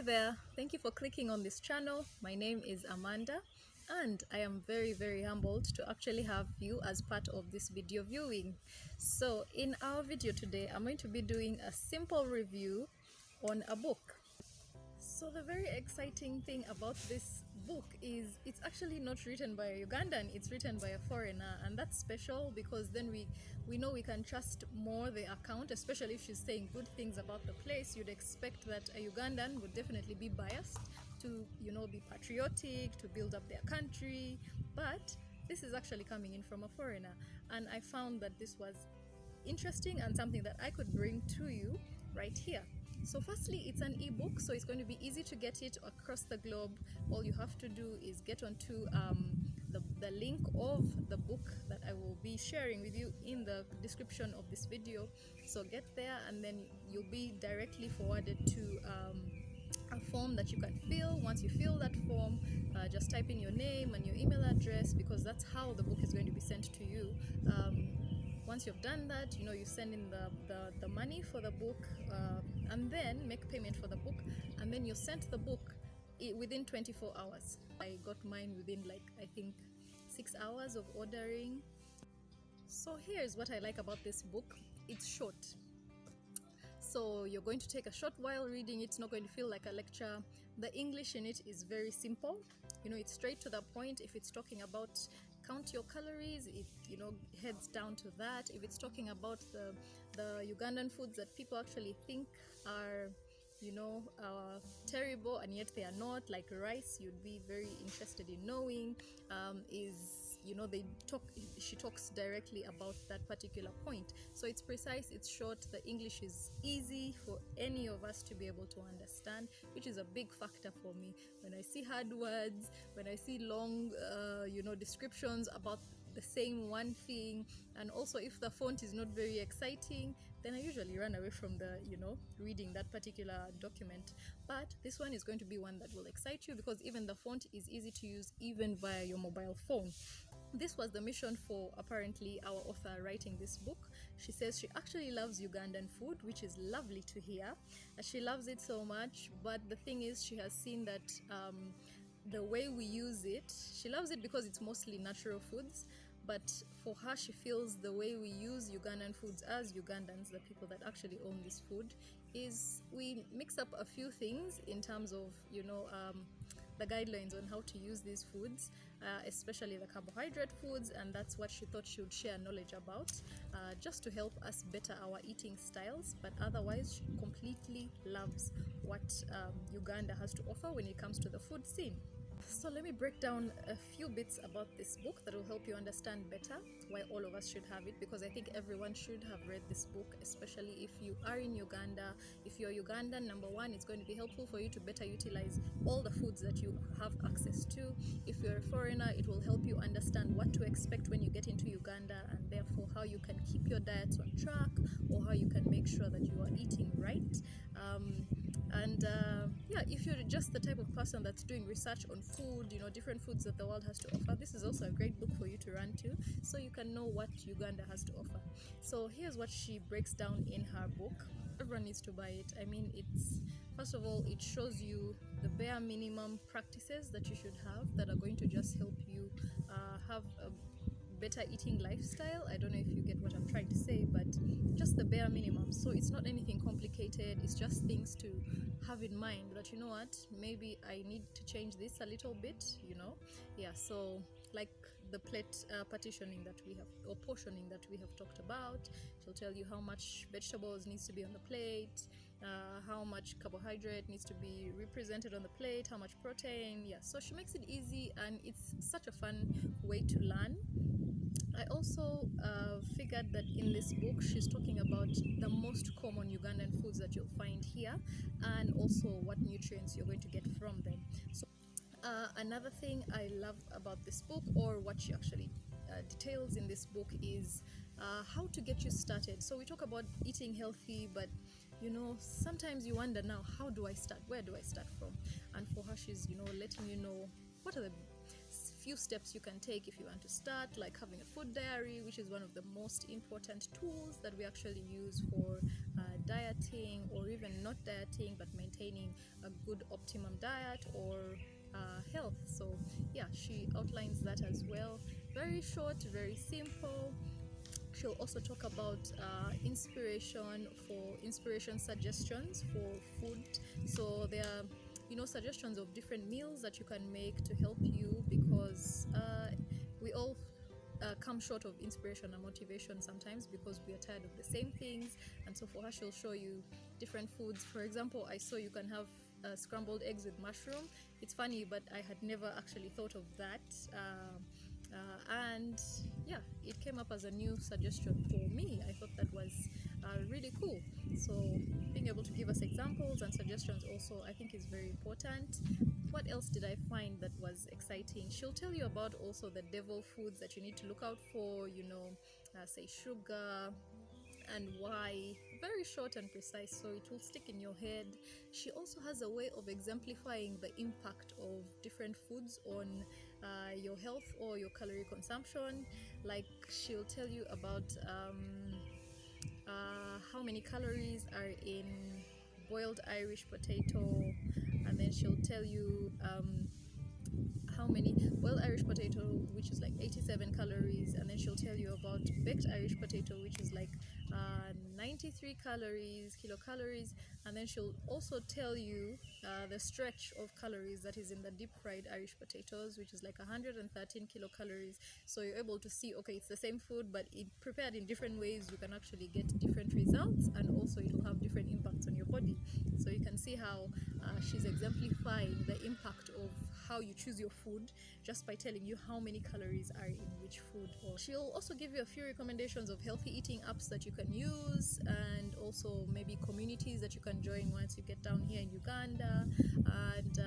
there, thank you for clicking on this channel. My name is Amanda and I am very humbled to actually have you as part of this video viewing. So in our video today, I'm going to be doing a simple review on a book. So the very exciting thing about this book is it's actually not written by a Ugandan, it's written by a foreigner, and that's special because then we know we can trust more the account, especially if she's saying good things about the place. You'd expect that a Ugandan would definitely be biased to, be patriotic, to build up their country, but this is actually coming in from a foreigner, and I found that this was interesting and something that I could bring to you right here. So firstly, it's an ebook, so it's going to be easy to get it across the globe. All you have to do is get onto the link of the book that I will be sharing with you in the description of this video. So get there and then you'll be directly forwarded to a form that you can fill. Once you fill that form, just type in your name and your email address, because that's how the book is going to be sent to you. Once you've done that, you send in the money for the book, and then make payment for the book, and then you sent the book within 24 hours. I got mine within I think 6 hours of ordering. So here's what I like about this book. It's short. So you're going to take a short while reading it. It's not going to feel like a lecture. The English in it is very simple. It's straight to the point. If it's talking about count your calories, it heads down to that. If it's talking about the Ugandan foods that people actually think are terrible and yet they are not, like rice, you'd be very interested in knowing. She talks directly about that particular point. So it's precise, it's short, the English is easy for any of us to be able to understand, which is a big factor for me. When I see hard words, when I see long descriptions about the same one thing, and also if the font is not very exciting, then I usually run away from reading that particular document. But this one is going to be one that will excite you, because even the font is easy to use even via your mobile phone. This was the mission for apparently our author writing this book. She says she actually loves Ugandan food, which is lovely to hear. She loves it so much, but the thing is she has seen that the way we use it, she loves it because it's mostly natural foods, but for her, she feels the way we use Ugandan foods as Ugandans, the people that actually own this food, is we mix up a few things in terms of the guidelines on how to use these foods, especially the carbohydrate foods, and that's what she thought she would share knowledge about, just to help us better our eating styles. But otherwise, she completely loves what Uganda has to offer when it comes to the food scene. So let me break down a few bits about this book that will help you understand better why all of us should have it, because I think everyone should have read this book, especially if you are in Uganda. If you're Ugandan, number one, it's going to be helpful for you to better utilize all the foods that you have access to. If you're a foreigner, it will help you understand what to expect when you get into Uganda, and therefore how you can keep your diets on track, or how you can make sure that you are eating right. If you're just the type of person that's doing research on food, different foods that the world has to offer, this is also a great book for you to run to, so you can know what Uganda has to offer. So here's what she breaks down in her book. Everyone needs to buy it. I mean, first of all, it shows you the bare minimum practices that you should have that are going to just help you have a better eating lifestyle. I don't know if you get what I'm trying to say, but just the bare minimum. So it's not anything complicated, it's just things to have in mind that, maybe I need to change this a little bit, so like the plate partitioning that we have, or portioning that we have talked about. She'll tell you how much vegetables needs to be on the plate, how much carbohydrate needs to be represented on the plate, how much protein. So she makes it easy, and it's such a fun way to learn. I also figured that in this book she's talking about the most common Ugandan foods that you'll find here, and also what nutrients you're going to get from them. So another thing I love about this book, or what she actually details in this book, is how to get you started. So we talk about eating healthy, but sometimes you wonder, now how do I start? Where do I start from? And for her, she's letting you know what are the few steps you can take if you want to start, like having a food diary, which is one of the most important tools that we actually use for dieting or even not dieting but maintaining a good optimum diet or health. So yeah, she outlines that as well. Very short, very simple. She'll also talk about inspiration suggestions for food. So there are, suggestions of different meals that you can make to help you, because we all come short of inspiration and motivation sometimes because we are tired of the same things. And so for her, she'll show you different foods. For example, I saw you can have scrambled eggs with mushroom. It's funny, but I had never actually thought of that. And yeah, it came up as a new suggestion for me. I thought that was really cool. So being able to give us examples and suggestions also, I think, is very important. What else did I find that was exciting? She'll tell you about also the devil foods that you need to look out for, say sugar and why. Very short and precise, so it will stick in your head. She also has a way of exemplifying the impact of different foods on your health or your calorie consumption. Like, she'll tell you about how many calories are in boiled Irish potato, and then she'll tell you how many boiled Irish potato, which is like 87 calories, and then she'll tell you about baked Irish potato, which is like 93 kilocalories, and then she'll also tell you the stretch of calories that is in the deep fried Irish potatoes, which is like 113 kilocalories. So you're able to see, okay, it's the same food, but it prepared in different ways, you can actually get different results, and also it will have different impacts on your body. So you can see how she's exemplifying the impact of how you choose your food just by telling you how many calories are in which food. Or she'll also give you a few recommendations of healthy eating apps that you can use, and also maybe communities that you can join once you get down here in Uganda, and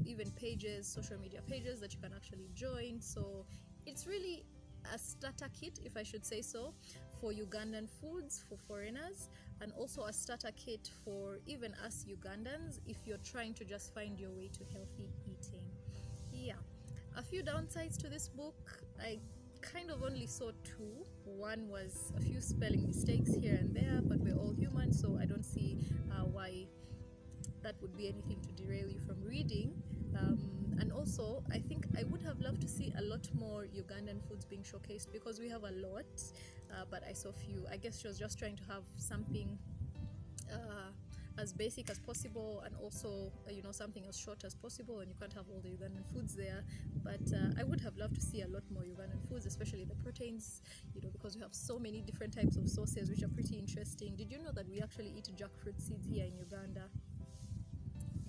even pages, social media pages that you can actually join. So it's really a starter kit, if I should say so, for Ugandan foods for foreigners, and also a starter kit for even us Ugandans if you're trying to just find your way to healthy eating. Yeah, a few downsides to this book. I kind of only saw two. One was a few spelling mistakes here and there, but we're all human, so I don't see why that would be anything to derail you from reading. And also, I think I would have loved to see a lot more Ugandan foods being showcased, because we have a lot, but I saw few. I guess she was just trying to have something as basic as possible, and also something as short as possible, and you can't have all the Ugandan foods there. But I would have loved to see a lot more Ugandan foods, especially the proteins, because we have so many different types of sauces which are pretty interesting. Did you know that we actually eat jackfruit seeds here in Uganda?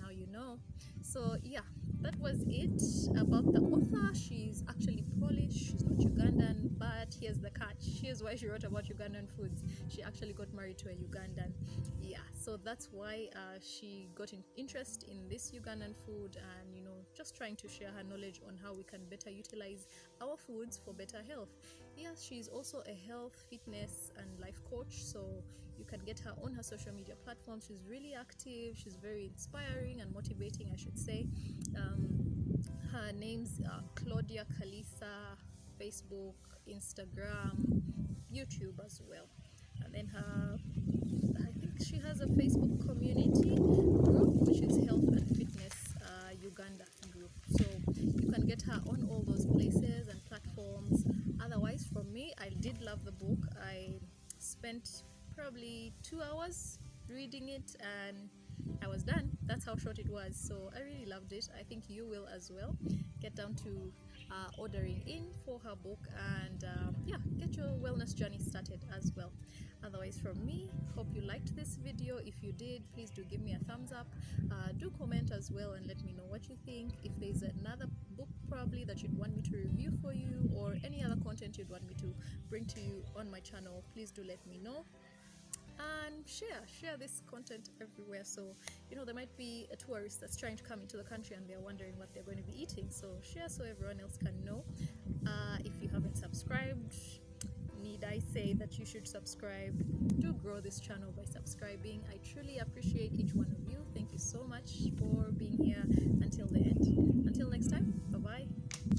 Now you know. So yeah, that was it about the author. She's actually Polish, she's not Ugandan, but here's the catch. Here's why she wrote about Ugandan foods. She actually got married to a Ugandan. Yeah, so that's why she got an interest in this Ugandan food, and just trying to share her knowledge on how we can better utilize our foods for better health. Yes, she's also a health, fitness and life coach, so you can get her on her social media platforms. She's really active, she's very inspiring and motivating, I should say. Her name's Klaudia Kaliisa, Facebook, Instagram, YouTube as well. And then I think she has a Facebook community group, which is Health and Fitness Uganda group. So you can get her on all those places and platforms. Otherwise, for me, I did love the book. I spent probably 2 hours reading it and I was done. That's how short it was. So I really loved it. I think you will as well. Get down to ordering in for her book, and yeah, get your wellness journey started as well. Otherwise, from me, hope you liked this video. If you did, please do give me a thumbs up. Do comment as well and let me know what you think. If there's another book probably that you'd want me to review for you, or any other content you'd want me to bring to you on my channel, please do let me know. And share this content everywhere. So there might be a tourist that's trying to come into the country and they're wondering what they're going to be eating. So share so everyone else can know. If you haven't subscribed, need I say that you should subscribe? Do grow this channel by subscribing. I truly appreciate each one of you. Thank you so much for being here until the end. Until next time, bye bye.